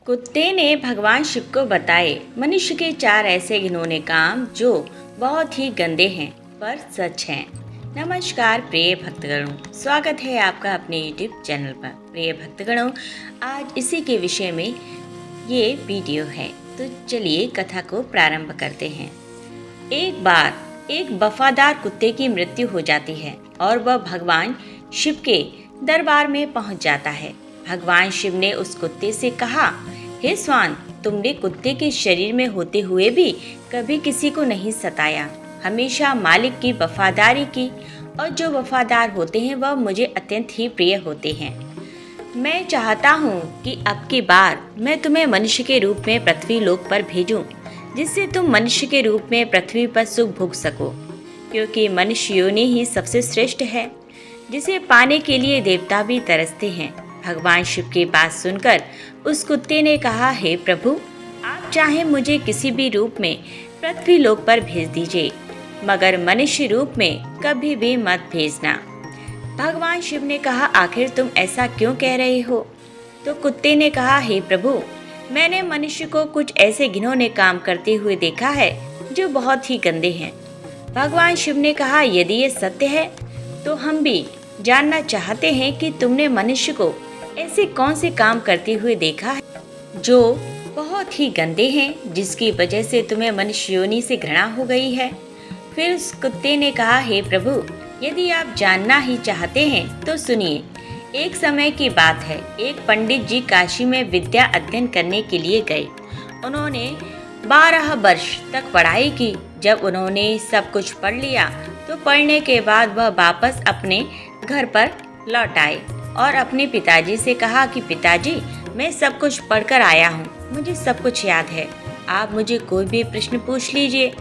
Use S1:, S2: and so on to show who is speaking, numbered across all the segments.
S1: कुत्ते ने भगवान शिव को बताए मनुष्य के 4 ऐसे घिनौने काम जो बहुत ही गंदे हैं पर सच हैं। नमस्कार प्रिय भक्तगणों, स्वागत है आपका अपने YouTube चैनल पर। प्रिय भक्तगणों, आज इसी के विषय में ये वीडियो है, तो चलिए कथा को प्रारंभ करते हैं। एक बार एक वफादार कुत्ते की मृत्यु हो जाती है और वह भगवान शिव के दरबार में पहुंच जाता है। भगवान शिव ने उस कुत्ते से कहा, हे स्वान, तुमने कुत्ते के शरीर में होते हुए भी कभी किसी को नहीं सताया, हमेशा मालिक की वफादारी की, और जो वफादार होते हैं वह मुझे अत्यंत ही प्रिय होते हैं। मैं चाहता हूँ कि अब की बार मैं तुम्हें मनुष्य के रूप में पृथ्वी लोक पर भेजूं, जिससे तुम मनुष्य के रूप में पृथ्वी पर सुख भोग सको, क्योंकि मनुष्य योनि ही सबसे श्रेष्ठ है, जिसे पाने के लिए देवता भी तरसते हैं। भगवान शिव की बात सुनकर उस कुत्ते ने कहा, हे प्रभु, आप चाहे मुझे किसी भी रूप में पृथ्वी लोक पर भेज दीजिए, मगर मनुष्य रूप में कभी भी मत भेजना। भगवान शिव ने कहा, आखिर तुम ऐसा क्यों कह रहे हो? तो कुत्ते ने कहा, हे प्रभु, मैंने मनुष्य को कुछ ऐसे घिनौने काम करते हुए देखा है जो बहुत ही गंदे हैं। भगवान शिव ने कहा, यदि ये सत्य है तो हम भी जानना चाहते हैं कि तुमने मनुष्य को ऐसे कौन से काम करते हुए देखा है जो बहुत ही गंदे हैं, जिसकी वजह से तुम्हें मनुष्य योनि से घृणा हो गई है। फिर उस कुत्ते ने कहा, हे प्रभु, यदि आप जानना ही चाहते हैं तो सुनिए। एक समय की बात है, एक पंडित जी काशी में विद्या अध्ययन करने के लिए गए। उन्होंने 12 वर्ष तक पढ़ाई की। जब उन्होंने सब कुछ पढ़ लिया तो पढ़ने के बाद वह वापस अपने घर पर लौट आए और अपने पिताजी से कहा कि पिताजी, मैं सब कुछ पढ़कर आया हूँ, मुझे सब कुछ याद है। आप मुझे कोई भी प्रश्न पूछ लीजिए,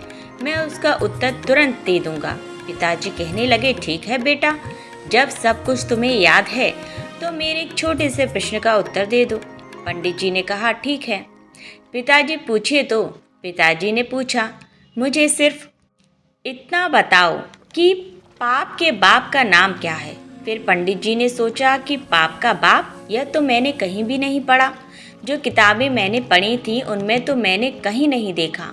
S1: मैं उसका उत्तर तुरंत दे दूंगा। पिताजी कहने लगे, ठीक है बेटा, जब सब कुछ तुम्हें याद है तो मेरे एक छोटे से प्रश्न का उत्तर दे दो। पंडित जी ने कहा, ठीक है पिताजी, पूछिए। तो पिताजी ने पूछा, मुझे सिर्फ इतना बताओ कि पाप के बाप का नाम क्या है। फिर पंडित जी ने सोचा कि पाप का बाप, यह तो मैंने कहीं भी नहीं पढ़ा, जो किताबें मैंने पढ़ी थी उनमें तो मैंने कहीं नहीं देखा।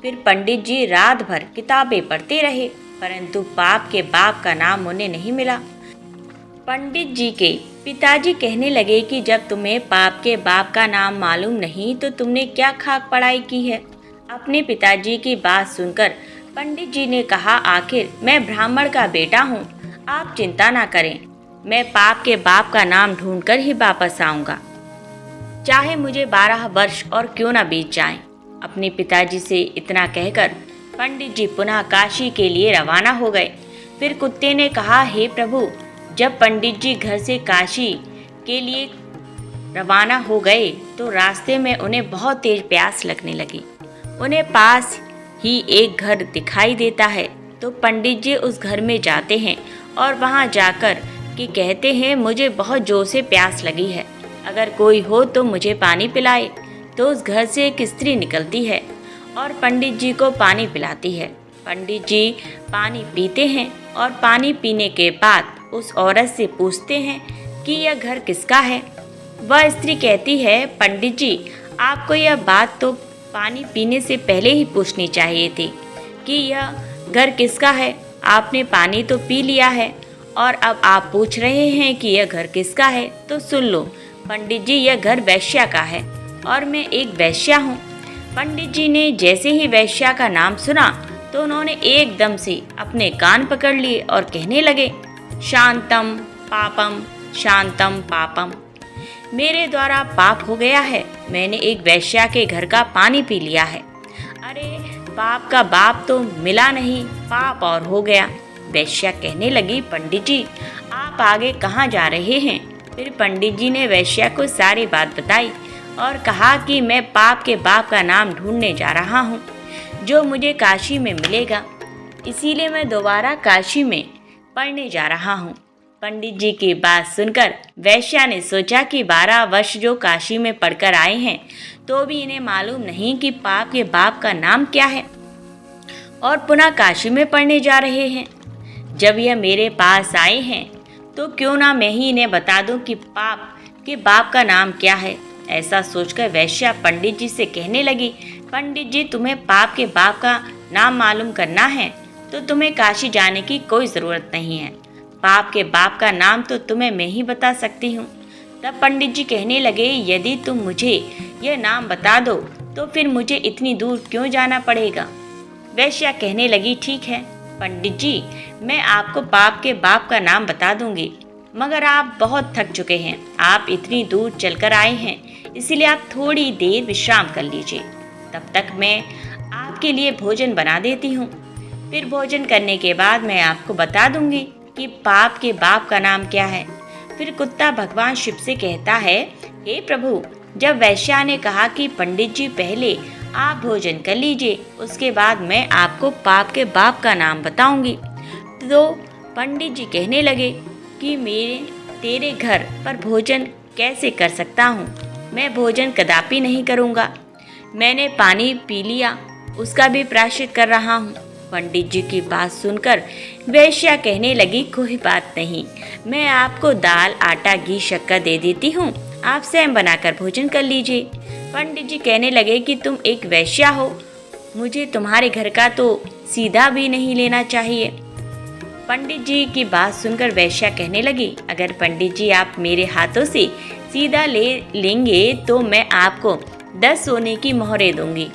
S1: फिर पंडित जी रात भर किताबें पढ़ते रहे, परंतु पाप के बाप का नाम उन्हें नहीं मिला। पंडित जी के पिताजी कहने लगे कि जब तुम्हें पाप के बाप का नाम मालूम नहीं तो तुमने क्या खाक पढ़ाई की है। अपने पिताजी की बात सुनकर पंडित जी ने कहा, आखिर मैं ब्राह्मण का बेटा हूँ, आप चिंता ना करें, मैं पाप के बाप का नाम ढूंढकर ही वापस आऊँगा, चाहे मुझे 12 वर्ष और क्यों ना बीत जाएं। अपने पिताजी से इतना कहकर पंडित जी पुनः काशी के लिए रवाना हो गए। फिर कुत्ते ने कहा, हे प्रभु, जब पंडित जी घर से काशी के लिए रवाना हो गए तो रास्ते में उन्हें बहुत तेज प्यास लगने लगी। उन्हें पास ही एक घर दिखाई देता है, तो पंडित जी उस घर में जाते हैं और वहां जाकर कि कहते हैं, मुझे बहुत जोर से प्यास लगी है, अगर कोई हो तो मुझे पानी पिलाए। तो उस घर से एक स्त्री निकलती है और पंडित जी को पानी पिलाती है। पंडित जी पानी पीते हैं और पानी पीने के बाद उस औरत से पूछते हैं कि यह घर किसका है। वह स्त्री कहती है, पंडित जी, आपको यह बात तो पानी पीने से पहले ही पूछनी चाहिए थी कि यह घर किसका है। आपने पानी तो पी लिया है और अब आप पूछ रहे हैं कि यह घर किसका है। तो सुन लो पंडित जी, यह घर वैश्या का है और मैं एक वैश्या हूँ। पंडित जी ने जैसे ही वैश्या का नाम सुना तो उन्होंने एकदम से अपने कान पकड़ लिए और कहने लगे, शांतम पापम शांतम पापम, मेरे द्वारा पाप हो गया है, मैंने एक वैश्या के घर का पानी पी लिया है। अरे पाप का बाप तो मिला नहीं, पाप और हो गया। वैश्या कहने लगी, पंडित जी, आप आगे कहाँ जा रहे हैं? फिर पंडित जी ने वैश्या को सारी बात बताई और कहा कि मैं पाप के बाप का नाम ढूंढने जा रहा हूँ, जो मुझे काशी में मिलेगा, इसीलिए मैं दोबारा काशी में पढ़ने जा रहा हूँ। पंडित जी की बात सुनकर वैश्या ने सोचा कि 12 वर्ष जो काशी में पढ़कर आए हैं तो भी इन्हें मालूम नहीं कि पाप के बाप का नाम क्या है और पुनः काशी में पढ़ने जा रहे हैं। जब यह मेरे पास आए हैं तो क्यों ना मैं ही इन्हें बता दूं कि पाप के बाप का नाम क्या है। ऐसा सोचकर वैश्या पंडित जी से कहने लगी, पंडित जी, तुम्हें पाप के बाप का नाम मालूम करना है तो तुम्हें काशी जाने की कोई ज़रूरत नहीं है। पाप के बाप का नाम तो तुम्हें मैं ही बता सकती हूँ। तब पंडित जी कहने लगे, यदि तुम मुझे यह नाम बता दो तो फिर मुझे इतनी दूर क्यों जाना पड़ेगा। वैश्या कहने लगी, ठीक है पंडित जी, मैं आपको पाप के बाप का नाम बता दूंगी, मगर आप बहुत थक चुके हैं। आप इतनी दूर चलकर आए हैं, इसीलिए आप थोड़ी देर विश्राम कर लीजिए। तब तक मैं आपके लिए भोजन बना देती हूँ। फिर भोजन करने के बाद मैं आपको बता दूंगी कि पाप के बाप का नाम क्या है। फिर कुत्ता भगवान शिव से कहता है, हे प्रभु, जब वैश्या ने कहा कि पंडित जी पहले आप भोजन कर लीजिए, उसके बाद मैं आपको पाप के बाप का नाम बताऊंगी, तो पंडित जी कहने लगे कि तेरे घर पर भोजन कैसे कर सकता हूँ। मैं भोजन कदापि नहीं करूँगा। मैंने पानी पी लिया, उसका भी प्रायश्चित कर रहा हूँ। पंडित जी की बात सुनकर वैश्या कहने लगी, कोई बात नहीं, मैं आपको दाल, आटा, घी, शक्कर दे देती हूँ, आप स्वयं बनाकर भोजन कर लीजिए। पंडित जी कहने लगे कि तुम एक वैश्या हो, मुझे तुम्हारे घर का तो सीधा भी नहीं लेना चाहिए। पंडित जी की बात सुनकर वैश्या कहने लगी, अगर पंडित जी आप मेरे हाथों से सीधा लेंगे तो मैं आपको 10 सोने की मोहरें दूंगी।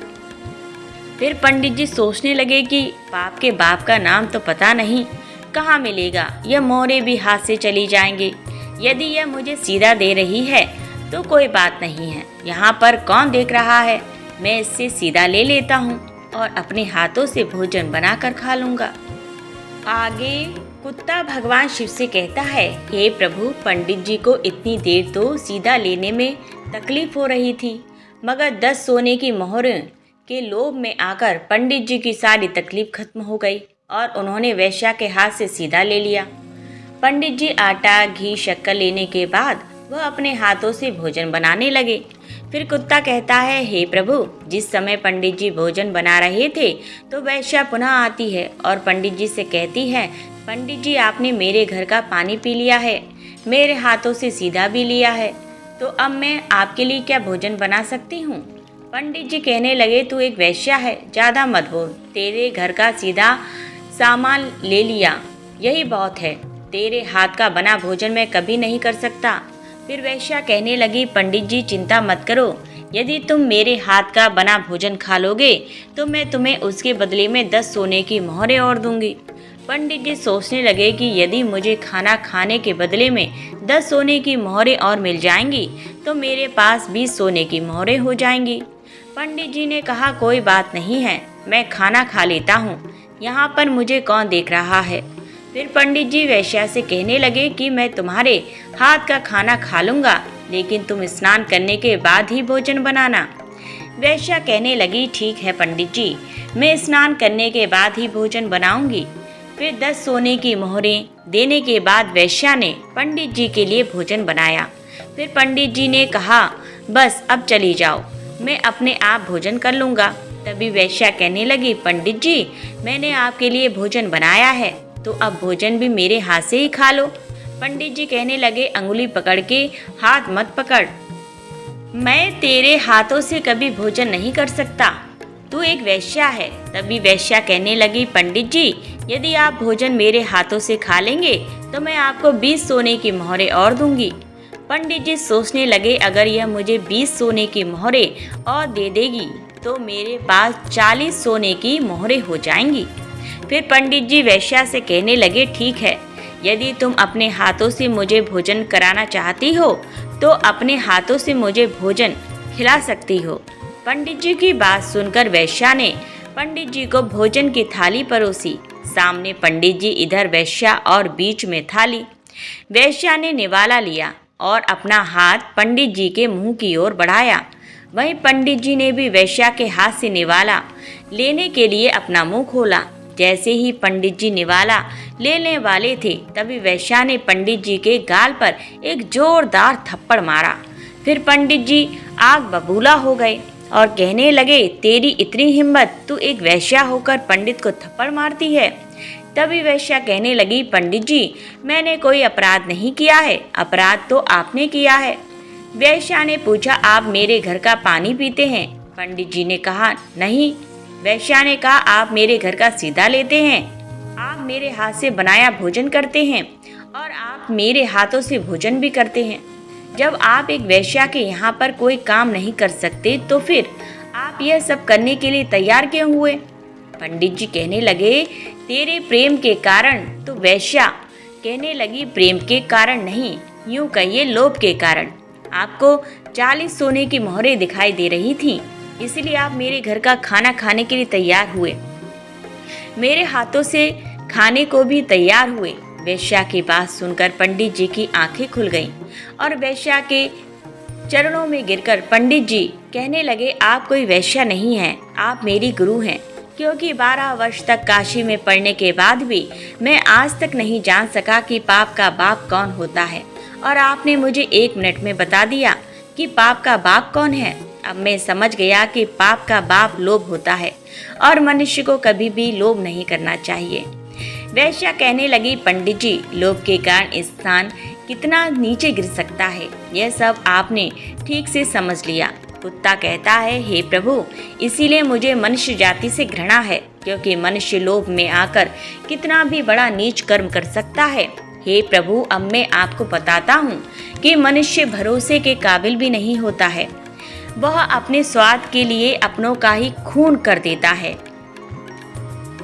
S1: फिर पंडित जी सोचने लगे कि पाप के बाप का नाम तो पता नहीं कहाँ मिलेगा, यह मोहरें भी हाथ से चली जाएंगी। यदि यह मुझे सीधा दे रही है तो कोई बात नहीं है, यहाँ पर कौन देख रहा है, मैं इससे सीधा ले लेता हूँ और अपने हाथों से भोजन बनाकर खा लूँगा। आगे कुत्ता भगवान शिव से कहता है, हे प्रभु, पंडित जी को इतनी देर तो सीधा लेने में तकलीफ हो रही थी, मगर 10 सोने की मोहरें के लोभ में आकर पंडित जी की सारी तकलीफ खत्म हो गई और उन्होंने वैश्या के हाथ से सीधा ले लिया। पंडित जी आटा, घी, शक्कर लेने के बाद वह अपने हाथों से भोजन बनाने लगे। फिर कुत्ता कहता है, हे प्रभु, जिस समय पंडित जी भोजन बना रहे थे तो वैश्या पुनः आती है और पंडित जी से कहती है, पंडित जी आपने मेरे घर का पानी पी लिया है, मेरे हाथों से सीधा भी लिया है, तो अब मैं आपके लिए क्या भोजन बना सकती हूँ। पंडित जी कहने लगे, तू एक वैश्या है, ज़्यादा मत बोल, तेरे घर का सीधा सामान ले लिया, यही बहुत है, तेरे हाथ का बना भोजन मैं कभी नहीं कर सकता। फिर वैश्या कहने लगी, पंडित जी चिंता मत करो, यदि तुम मेरे हाथ का बना भोजन खा लोगे तो मैं तुम्हें उसके बदले में 10 सोने की मोहरें और दूंगी। पंडित जी सोचने लगे कि यदि मुझे खाना खाने के बदले में 10 सोने की मोहरें और मिल जाएंगी तो मेरे पास 20 सोने की मोहरें हो जाएंगी। पंडित जी ने कहा, कोई बात नहीं है, मैं खाना खा लेता हूँ, यहाँ पर मुझे कौन देख रहा है। फिर पंडित जी वैश्या से कहने लगे कि मैं तुम्हारे हाथ का खाना खा लूँगा, लेकिन तुम स्नान करने के बाद ही भोजन बनाना। वैश्या कहने लगी, ठीक है पंडित जी, मैं स्नान करने के बाद ही भोजन बनाऊंगी। फिर 10 सोने की मोहरें देने के बाद वैश्या ने पंडित जी के लिए भोजन बनाया। फिर पंडित जी ने कहा, बस अब चली जाओ, मैं अपने आप भोजन कर लूँगा। तभी वैश्या कहने लगी, पंडित जी मैंने आपके लिए भोजन बनाया है, तो अब भोजन भी मेरे हाथ से ही खा लो। पंडित जी कहने लगे, अंगुली पकड़ के हाथ मत पकड़, मैं तेरे हाथों से कभी भोजन नहीं कर सकता, तू एक वैश्या है। तभी वैश्या कहने लगी, पंडित जी यदि आप भोजन मेरे हाथों से खा लेंगे तो मैं आपको 20 सोने की मोहरें और दूंगी। पंडित जी सोचने लगे, अगर यह मुझे 20 सोने की मोहरें और दे देगी तो मेरे पास 40 सोने की मोहरें हो जाएंगी। फिर पंडित जी वैश्या से कहने लगे, ठीक है, यदि तुम अपने हाथों से मुझे भोजन कराना चाहती हो तो अपने हाथों से मुझे भोजन खिला सकती हो। पंडित जी की बात सुनकर वैश्या ने पंडित जी को भोजन की थाली परोसी। सामने पंडित जी, इधर वैश्या और बीच में थाली। वैश्या ने निवाला लिया और अपना हाथ पंडित जी के मुंह की ओर बढ़ाया। वहीं पंडित जी ने भी वैश्या के हाथ से निवाला लेने के लिए अपना मुंह खोला। जैसे ही पंडित जी निवाला लेने वाले थे तभी वैश्या ने पंडित जी के गाल पर एक जोरदार थप्पड़ मारा। फिर पंडित जी आग बबूला हो गए और कहने लगे, तेरी इतनी हिम्मत, तू एक वैश्या होकर पंडित को थप्पड़ मारती है। तभी वैश्या कहने लगी, पंडित जी मैंने कोई अपराध नहीं किया है, अपराध तो आपने किया है। वैश्या ने पूछा, आप मेरे घर का पानी पीते हैं? पंडित जी ने कहा, नहीं। वैश्या ने कहा, आप मेरे घर का सीधा लेते हैं? आप मेरे हाथ से बनाया भोजन करते हैं और आप मेरे हाथों से भोजन भी करते हैं। जब आप एक वैश्या के यहाँ पर कोई काम नहीं कर सकते तो फिर आप यह सब करने के लिए तैयार क्यों हुए? पंडित जी कहने लगे, तेरे प्रेम के कारण। तो वैश्या कहने लगी, प्रेम के कारण नहीं, यूं कहिए लोभ के कारण। आपको 40 सोने की मोहरें दिखाई दे रही थीं, इसलिए आप मेरे घर का खाना खाने के लिए तैयार हुए, मेरे हाथों से खाने को भी तैयार हुए। वैश्या की बात सुनकर पंडित जी की आंखें खुल गईं और वैश्या के चरणों में गिरकर पंडित जी कहने लगे, आप कोई वैश्या नहीं हैं, आप मेरी गुरु हैं। क्योंकि 12 वर्ष तक काशी में पढ़ने के बाद भी मैं आज तक नहीं जान सका कि पाप का बाप कौन होता है, और आपने मुझे 1 मिनट में बता दिया कि पाप का बाप कौन है। अब मैं समझ गया कि पाप का बाप लोभ होता है और मनुष्य को कभी भी लोभ नहीं करना चाहिए। वैश्या कहने लगी, पंडित जी, लोभ के कारण इंसान कितना नीचे गिर सकता है, यह सब आपने ठीक से समझ लिया। कुत्ता कहता है, हे प्रभु, इसीलिए मुझे मनुष्य जाति से घृणा है, क्योंकि मनुष्य लोभ में आकर कितना भी बड़ा नीच कर्म कर सकता है। हे प्रभु, अब मैं आपको बताता हूँ कि मनुष्य भरोसे के काबिल भी नहीं होता है, वह अपने स्वार्थ के लिए अपनों का ही खून कर देता है।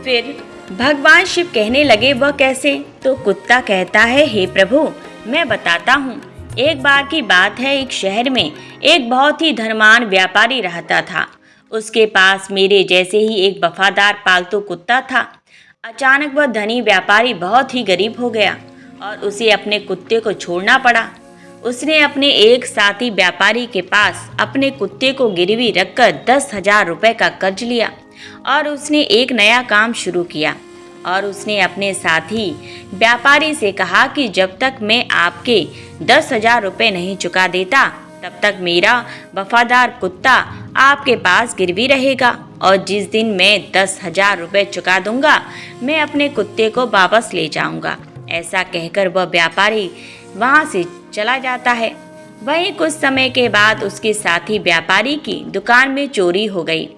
S1: फिर भगवान शिव कहने लगे, वह कैसे? तो कुत्ता कहता है, हे प्रभु, मैं बताता हूँ। एक बार की बात है, एक शहर में एक बहुत ही धनवान व्यापारी रहता था। उसके पास मेरे जैसे ही एक वफादार पालतू कुत्ता था। अचानक वह धनी व्यापारी बहुत ही गरीब हो गया और उसे अपने कुत्ते को छोड़ना पड़ा। उसने अपने एक साथी व्यापारी के पास अपने कुत्ते को गिरवी रखकर 10,000 रुपये का कर्ज लिया और उसने एक नया काम शुरू किया। और उसने अपने साथी व्यापारी से कहा कि जब तक मैं आपके 10,000 रुपये नहीं चुका देता, तब तक मेरा वफादार कुत्ता आपके पास गिरवी रहेगा, और जिस दिन मैं 10,000 रुपये चुका दूंगा, मैं अपने कुत्ते को वापस ले जाऊंगा। ऐसा कहकर वह व्यापारी वहां से चला जाता है। वहीं कुछ समय के बाद उसके साथी व्यापारी की दुकान में चोरी हो गई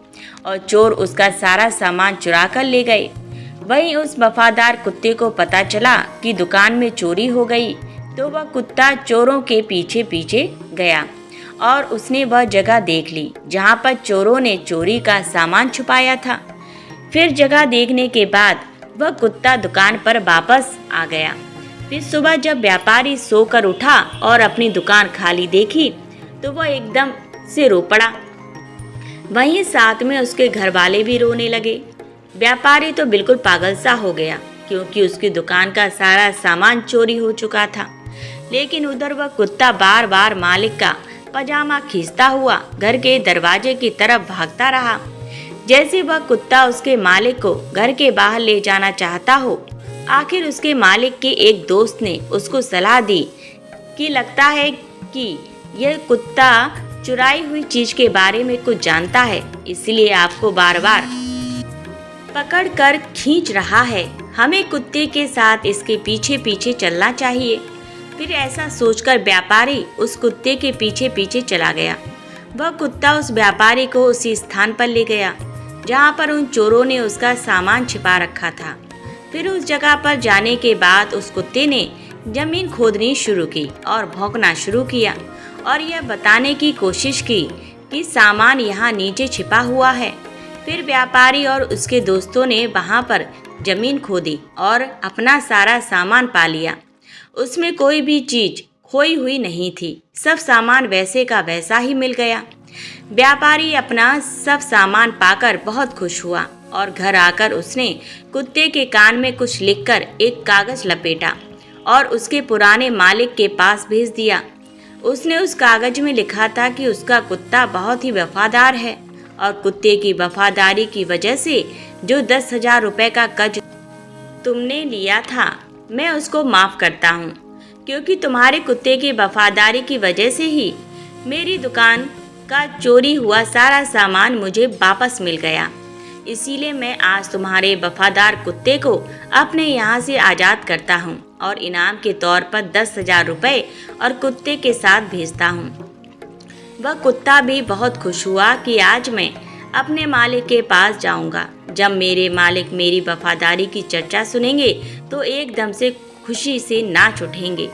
S1: और चोर उसका सारा सामान चुरा कर ले गए। वहीं उस वफादार कुत्ते को पता चला कि दुकान में चोरी हो गई, तो वह कुत्ता चोरों के पीछे पीछे गया और उसने वह जगह देख ली जहां पर चोरों ने चोरी का सामान छुपाया था। फिर जगह देखने के बाद वह कुत्ता दुकान पर वापस आ गया। फिर सुबह जब व्यापारी सोकर उठा और अपनी दुकान खाली देखी, तो वह एकदम से रो पड़ा। वहीं साथ में उसके घर वाले भी रोने लगे। व्यापारी तो बिल्कुल पागल सा हो गया, क्योंकि उसकी दुकान का सारा सामान चोरी हो चुका था। लेकिन उधर वह कुत्ता बार बार मालिक का पजामा खींचता हुआ घर के दरवाजे की तरफ भागता रहा। जैसे वह कुत्ता उसके मालिक को घर के बाहर ले जाना चाहता हो, आखिर उसके मालिक के एक दोस्त ने उसको सलाह दी कि लगता है कि यह कुत्ता चुराई हुई चीज के बारे में कुछ जानता है, इसलिए आपको बार बार पकड़ कर खींच रहा है। हमें कुत्ते के साथ इसके पीछे पीछे चलना चाहिए। फिर ऐसा सोचकर व्यापारी उस कुत्ते के पीछे पीछे चला गया। वह कुत्ता उस व्यापारी को उसी स्थान पर ले गया जहां पर उन चोरों ने उसका सामान छिपा रखा था। फिर उस जगह पर जाने के बाद उस कुत्ते ने जमीन खोदनी शुरू की और भौंकना शुरू किया और यह बताने की कोशिश की कि सामान यहाँ नीचे छिपा हुआ है। फिर व्यापारी और उसके दोस्तों ने वहां पर जमीन खोदी और अपना सारा सामान पा लिया। उसमें कोई भी चीज खोई हुई नहीं थी, सब सामान वैसे का वैसा ही मिल गया। व्यापारी अपना सब सामान पाकर बहुत खुश हुआ और घर आकर उसने कुत्ते के कान में कुछ लिखकर एक कागज लपेटा और उसके पुराने मालिक के पास भेज दिया। उसने उस कागज में लिखा था कि उसका कुत्ता बहुत ही वफादार है और कुत्ते की वफादारी की वजह से जो 10,000 रुपये का कर्ज तुमने लिया था, मैं उसको माफ़ करता हूँ, क्योंकि तुम्हारे कुत्ते की वफादारी की वजह से ही मेरी दुकान का चोरी हुआ सारा सामान मुझे वापस मिल गया। इसीलिए मैं आज तुम्हारे वफादार कुत्ते को अपने यहाँ से आज़ाद करता हूँ और इनाम के तौर पर 10,000 रुपये और कुत्ते के साथ भेजता हूँ। वह कुत्ता भी बहुत खुश हुआ कि आज मैं अपने मालिक के पास जाऊंगा। जब मेरे मालिक मेरी वफादारी की चर्चा सुनेंगे तो एकदम से खुशी से नाच उठेंगे।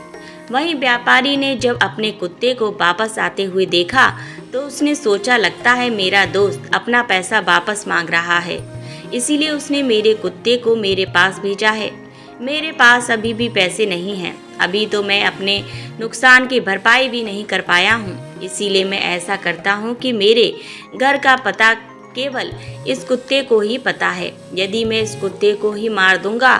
S1: वहीं व्यापारी ने जब अपने कुत्ते को वापस आते हुए देखा तो उसने सोचा, लगता है मेरा दोस्त अपना पैसा वापस मांग रहा है, इसीलिए उसने मेरे कुत्ते को मेरे पास भेजा है। मेरे पास अभी भी पैसे नहीं हैं, अभी तो मैं अपने नुकसान की भरपाई भी नहीं कर पाया हूँ, इसीलिए मैं ऐसा करता हूँ कि मेरे घर का पता केवल इस कुत्ते को ही पता है। यदि मैं इस कुत्ते को ही मार दूंगा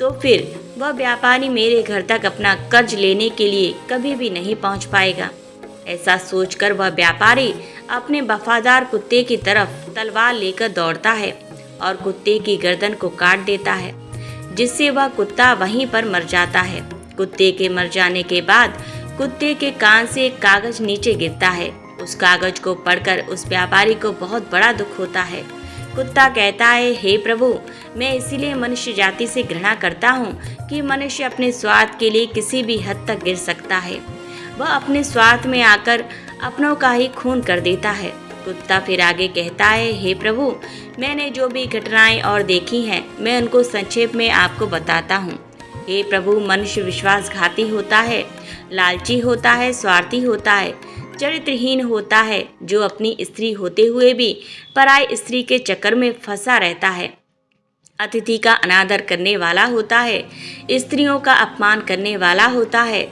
S1: तो फिर वह व्यापारी मेरे घर तक अपना कर्ज लेने के लिए कभी भी नहीं पहुंच पाएगा। ऐसा सोचकर वह व्यापारी अपने वफादार कुत्ते की तरफ तलवार लेकर दौड़ता है और कुत्ते की गर्दन को काट देता है, जिससे वह कुत्ता वहीं पर मर जाता है। कुत्ते के मर जाने के बाद कुत्ते के कान से एक कागज नीचे गिरता है। उस कागज को पढ़कर उस व्यापारी को बहुत बड़ा दुख होता है। कुत्ता कहता है, हे प्रभु, मैं इसीलिए मनुष्य जाति से घृणा करता हूँ कि मनुष्य अपने स्वार्थ के लिए किसी भी हद तक गिर सकता है। वह अपने स्वार्थ में आकर अपनों का ही खून कर देता है। कुत्ता फिर आगे कहता है, हे प्रभु, मैंने जो भी घटनाएं और देखी हैं मैं उनको संक्षेप में आपको बताता हूँ। हे प्रभु, मनुष्य विश्वासघाती होता है, लालची होता है, स्वार्थी होता है, चरित्रहीन होता है, जो अपनी स्त्री होते हुए भी पराई स्त्री के चक्कर में फंसा रहता है, अतिथि का अनादर करने वाला होता है, स्त्रियों का अपमान करने वाला होता है,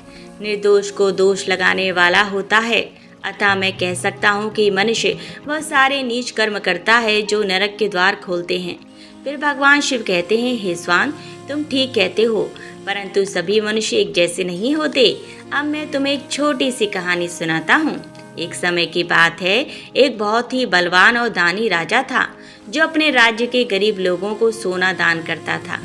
S1: निर्दोष को दोष लगाने वाला होता है। अतः मैं कह सकता हूँ कि मनुष्य वह सारे नीच कर्म करता है जो नरक के द्वार खोलते हैं। फिर भगवान शिव कहते हैं, हे स्वान, तुम ठीक कहते हो, परंतु सभी मनुष्य एक जैसे नहीं होते। अब मैं तुम्हें एक छोटी सी कहानी सुनाता हूँ। एक समय की बात है, एक बहुत ही बलवान और दानी राजा था जो अपने राज्य के गरीब लोगों को सोना दान करता था।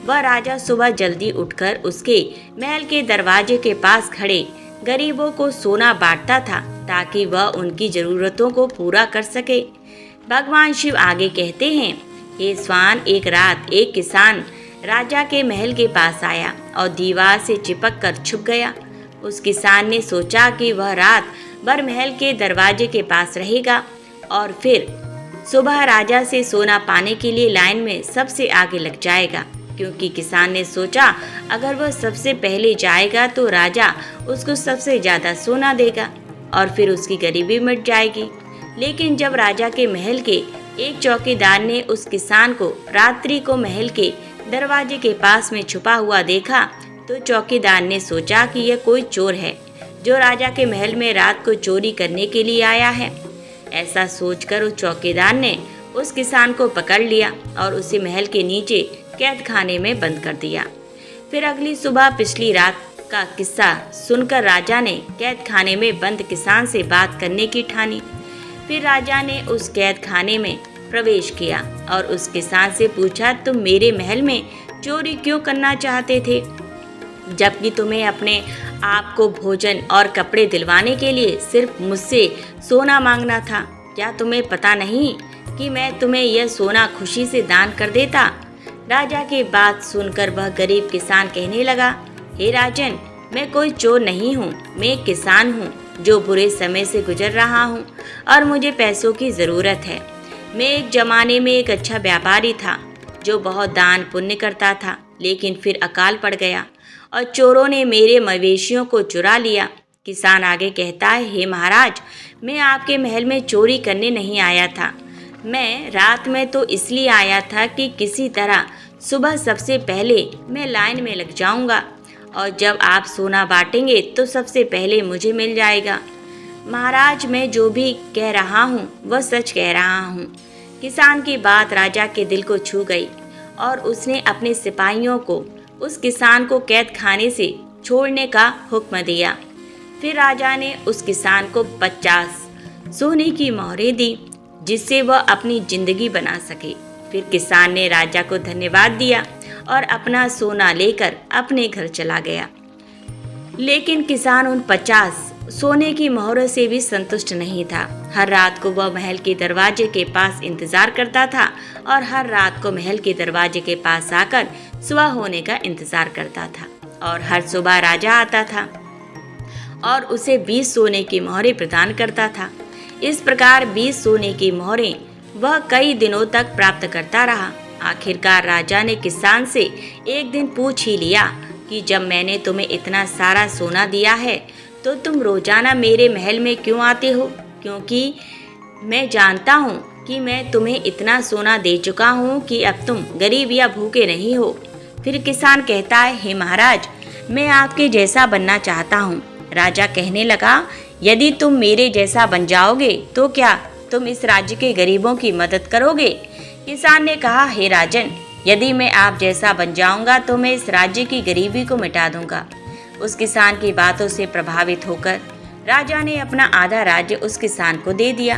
S1: वह राजा सुबह जल्दी उठकर उसके महल के दरवाजे के पास खड़े गरीबों को सोना बांटता था ताकि वह उनकी जरूरतों को पूरा कर सके। भगवान शिव आगे कहते हैं, हे स्वान, एक रात एक किसान राजा के महल के पास आया और दीवार से चिपक कर छुप गया। उस किसान ने सोचा कि वह रात भर महल के दरवाजे के पास रहेगा और फिर सुबह राजा से सोना पाने के लिए लाइन में सबसे आगे लग जाएगा, क्योंकि किसान ने सोचा अगर वह सबसे पहले जाएगा तो राजा उसको सबसे ज़्यादा सोना देगा और फिर उसकी गरीबी मिट जाएगी। लेकिन जब राजा के महल के एक चौकीदार ने उस किसान को रात्रि को महल के दरवाजे के पास में छुपा हुआ देखा तो चौकीदार ने सोचा कि यह कोई चोर है जो राजा के महल में रात को चोरी करने के लिए आया है। ऐसा सोचकर उस चौकीदार ने उस किसान को पकड़ लिया और उसे महल के नीचे कैद खाने में बंद कर दिया। फिर अगली सुबह पिछली रात का किस्सा सुनकर राजा ने कैद खाने में बंद किसान से बात करने की ठानी। फिर राजा ने उस कैद खाने में प्रवेश किया और उस किसान से पूछा, तुम मेरे महल में चोरी क्यों करना चाहते थे, जबकि तुम्हें अपने आप को भोजन और कपड़े दिलवाने के लिए सिर्फ मुझसे सोना मांगना था? क्या तुम्हें पता नहीं कि मैं तुम्हें यह सोना खुशी से दान कर देता? राजा की बात सुनकर वह गरीब किसान कहने लगा, हे राजन, मैं कोई चोर नहीं हूँ, मैं एक किसान हूँ जो बुरे समय से गुजर रहा हूँ और मुझे पैसों की ज़रूरत है। मैं एक ज़माने में एक अच्छा व्यापारी था जो बहुत दान पुण्य करता था, लेकिन फिर अकाल पड़ गया और चोरों ने मेरे मवेशियों को चुरा लिया। किसान आगे कहता है, हे महाराज, मैं आपके महल में चोरी करने नहीं आया था। मैं रात में तो इसलिए आया था कि किसी तरह सुबह सबसे पहले मैं लाइन में लग जाऊंगा और जब आप सोना बांटेंगे तो सबसे पहले मुझे मिल जाएगा। महाराज, मैं जो भी कह रहा हूँ वह सच कह रहा हूँ। किसान की बात राजा के दिल को छू गई और उसने अपने सिपाहियों को उस किसान को कैद खाने से छोड़ने का हुक्म दिया। फिर राजा ने उस किसान को 50 सोने की मोहरें दी जिससे वह अपनी जिंदगी बना सके। फिर किसान ने राजा को धन्यवाद दिया और अपना सोना लेकर अपने घर चला गया। लेकिन किसान उन 50 सोने की मोहरों से भी संतुष्ट नहीं था। हर रात को वह महल के दरवाजे के पास इंतजार करता था और हर रात को महल के दरवाजे के पास आकर सुबह होने का इंतजार करता था और हर सुबह राजा आता था और उसे 20 सोने की मोहरें प्रदान करता था। इस प्रकार 20 सोने की मोहरें वह कई दिनों तक प्राप्त करता रहा। आखिरकार राजा ने किसान से एक दिन पूछ ही लिया कि जब मैंने तुम्हें इतना सारा सोना दिया है तो तुम रोजाना मेरे महल में क्यों आते हो? क्योंकि मैं जानता हूँ कि मैं तुम्हें इतना सोना दे चुका हूँ कि अब तुम गरीब या भूखे नहीं हो। फिर किसान कहता है, हे महाराज, मैं आपके जैसा बनना चाहता हूँ। राजा कहने लगा, यदि तुम मेरे जैसा बन जाओगे तो क्या तुम इस राज्य के गरीबों की मदद करोगे? किसान ने कहा, हे राजन, यदि मैं आप जैसा बन जाऊंगा तो मैं इस राज्य की गरीबी को मिटा दूंगा। उस किसान की बातों से प्रभावित होकर राजा ने अपना आधा राज्य उस किसान को दे दिया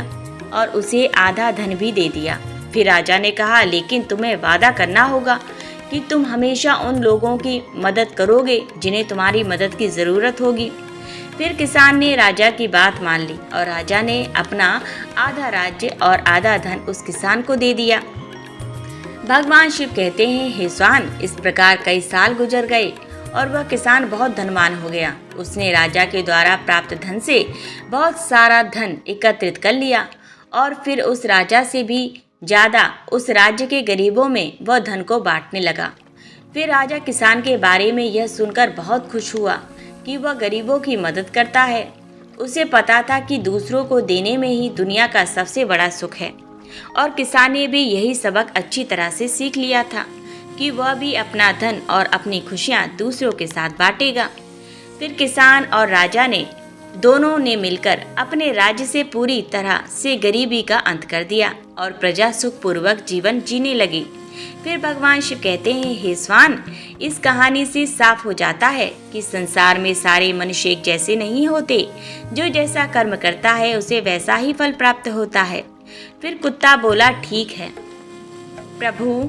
S1: और उसे आधा धन भी दे दिया। फिर राजा ने कहा, लेकिन तुम्हें वादा करना होगा कि तुम हमेशा उन लोगों की मदद करोगे जिन्हें तुम्हारी मदद की ज़रूरत होगी। फिर किसान ने राजा की बात मान ली और राजा ने अपना आधा राज्य और आधा धन उस किसान को दे दिया। भगवान शिव कहते हैं, हे स्वान, इस प्रकार कई साल गुजर गए और वह किसान बहुत धनवान हो गया। उसने राजा के द्वारा प्राप्त धन से बहुत सारा धन एकत्रित कर लिया और फिर उस राजा से भी ज़्यादा उस राज्य के गरीबों में वह धन को बांटने लगा। फिर राजा किसान के बारे में यह सुनकर बहुत खुश हुआ कि वह गरीबों की मदद करता है। उसे पता था कि दूसरों को देने में ही दुनिया का सबसे बड़ा सुख है और किसान ने भी यही सबक अच्छी तरह से सीख लिया था कि वह भी अपना धन और अपनी खुशियाँ दूसरों के साथ बांटेगा। फिर किसान और राजा ने दोनों ने मिलकर अपने राज्य से पूरी तरह से गरीबी का अंत कर दिया और प्रजा सुखपूर्वक जीवन जीने लगी। फिर भगवान शिव कहते हैं, हे स्वान, इस कहानी से साफ हो जाता है कि संसार में सारे मनुष्य एक जैसे नहीं होते। जो जैसा कर्म करता है उसे वैसा ही फल प्राप्त होता है। फिर कुत्ता बोला, ठीक है प्रभु,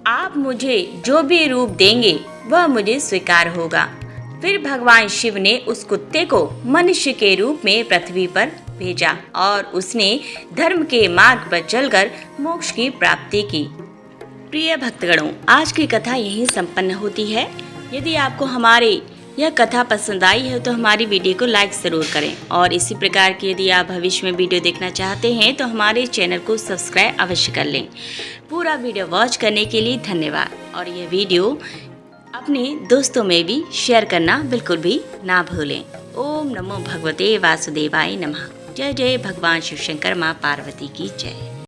S1: आप मुझे जो भी रूप देंगे वह मुझे स्वीकार होगा। फिर भगवान शिव ने उस कुत्ते को मनुष्य के रूप में पृथ्वी पर भेजा और उसने धर्म के मार्ग पर चलकर मोक्ष की प्राप्ति की। प्रिय भक्तगणों, आज की कथा यहीं संपन्न होती है। यदि आपको हमारी यह कथा पसंद आई है तो हमारी वीडियो को लाइक ज़रूर करें और इसी प्रकार की यदि आप भविष्य में वीडियो देखना चाहते हैं तो हमारे चैनल को सब्सक्राइब अवश्य कर लें। पूरा वीडियो वॉच करने के लिए धन्यवाद और यह वीडियो अपने दोस्तों में भी शेयर करना बिल्कुल भी ना भूलें। ओम नमो भगवते वासुदेवाय नमः। जय जय भगवान शिव शंकर, माँ पार्वती की जय।